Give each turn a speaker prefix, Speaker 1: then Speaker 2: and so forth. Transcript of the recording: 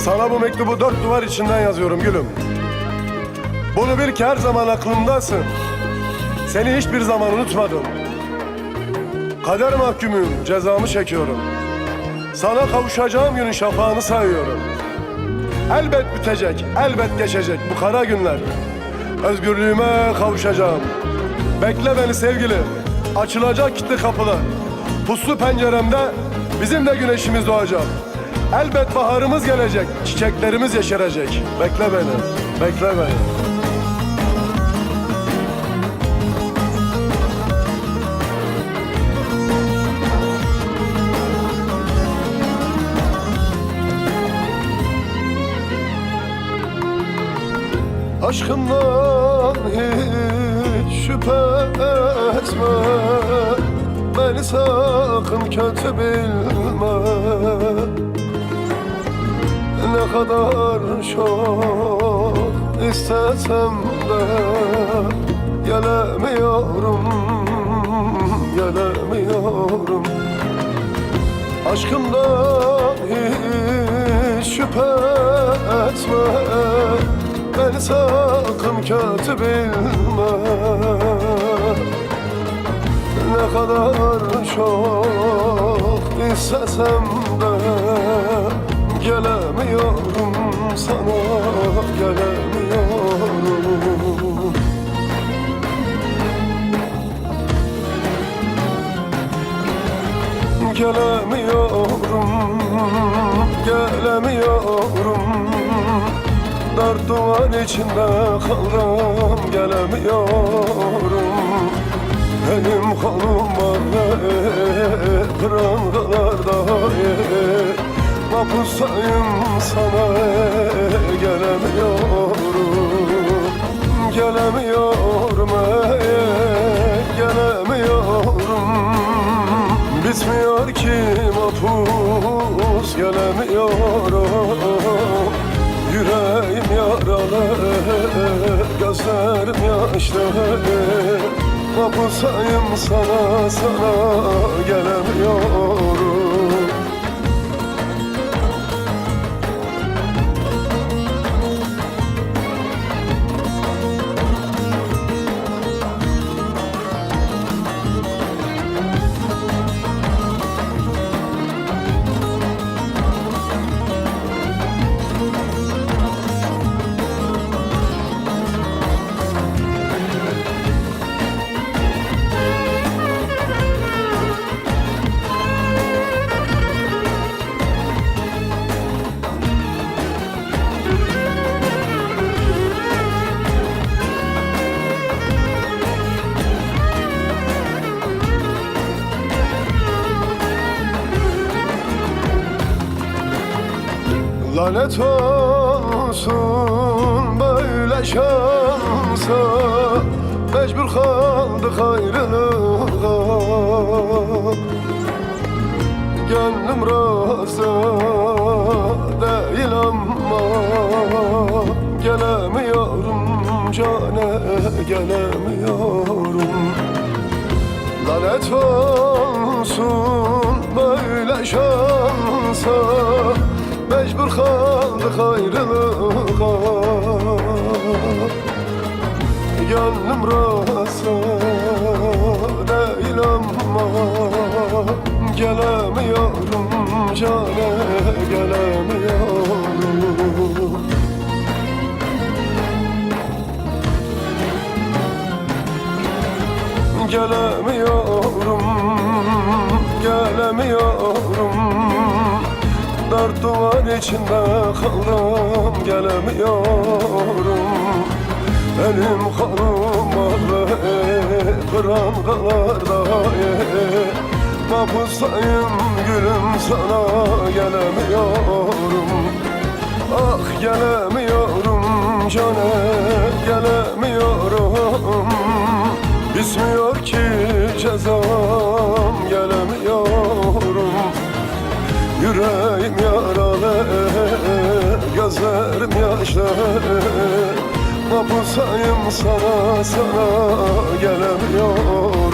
Speaker 1: Sana bu mektubu 4 duvar içinden yazıyorum gülüm. Bunu bil ki her zaman aklımdasın. Seni hiçbir zaman unutmadım. Kader mahkumuyum, cezamı çekiyorum. Sana kavuşacağım günün şafağını sayıyorum. Elbet bitecek, elbet geçecek bu kara günler. Özgürlüğüme kavuşacağım. Bekle beni sevgili, açılacak kilitli kapılar. Puslu penceremde bizim de güneşimiz doğacak. Elbet baharımız gelecek, çiçeklerimiz yeşerecek. Bekle beni, bekle beni. Aşkımdan hiç şüphe etme, beni sakın kötü bilme. Ne kadar çok istesem de gelemiyorum, gelemiyorum. Aşkımdan hiç şüphe etme, beni sakın kötü bilme. Ne kadar çok istesem de gelemiyorum sana, gelemiyorum. Gelemiyorum, gelemiyorum. Dört duvar içinde kaldım, gelemiyorum. Elim kolum var, prangalarda mapustayım sana, gelemiyorum. Gelemiyorum, gelemiyorum. Bitmiyor ki mapus, gelemiyorum. Yüreğim yaralı, gözlerim yaşlı. Mapusayım sana, sana gelemiyorum. Lanet olsun böyle şansa, mecbur kaldık ayrılığa. Gönlüm razı değil ama gelemiyorum cane, gelemiyorum. Lanet olsun böyle şansa, mecbur kaldık ayrılığa. Gönlüm razı değil ama gelemiyorum cane, gelemiyorum. Gelemiyorum, gelemiyorum. Dört duvar içinde kaldım, gelemiyorum. Elim kolum ağrı, prangalarda mapustayım gülüm sana, gelemiyorum. Ah gelemiyorum cane, gelemiyorum. Bitmiyor ki cezam, gelemiyorum. Yüreğim yaralı, gözlerim yaşlı. Mapusayım sana, sana gelemiyorum.